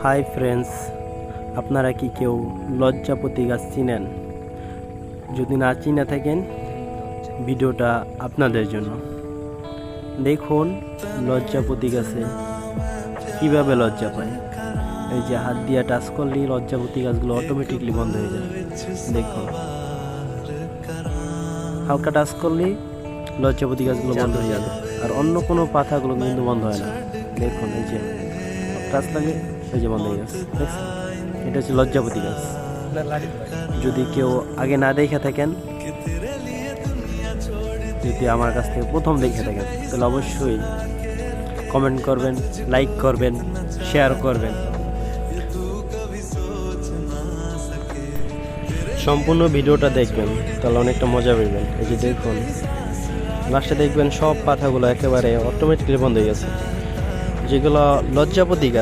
Hi friends, আপনারা কি কেউ লজ্জাপতি গাছ চিনেন? যদি না চিনে থাকেন, ভিডিওটা আপনাদের জন্য। দেখুন লজ্জাপতি গাছে কীভাবে লজ্জা পায়। এই যে হাত দিয়ে টাচ করলেই লজ্জাপতি গাছগুলো অটোমেটিকলি বন্ধ হয়ে যায়। দেখুন, হালকা টাচ করলেই লজ্জাপতি গাছগুলো বন্ধ হয়ে যাবে, আর অন্য কোনো পাতাগুলো কিন্তু বন্ধ হয় না। দেখুন, এই যে টাচ লাগে, এই যে বন্ধ হয়ে গেছে। দেখছেন, এটা হচ্ছে লজ্জাপতি গাছ। যদি কেউ আগে না দেখে থাকেন, যদি আমার কাছ থেকে প্রথম দেখে থাকেন, তাহলে অবশ্যই কমেন্ট করবেন, লাইক করবেন, শেয়ার করবেন। সম্পূর্ণ ভিডিওটা দেখবেন, তাহলে অনেকটা মজা পাবেন। এই যে দেখুন, লাস্টে দেখবেন সব পাতাগুলো একেবারে অটোমেটিক্যালি বন্ধ হয়ে গেছে, যেগুলো লজ্জাপতি গাছ।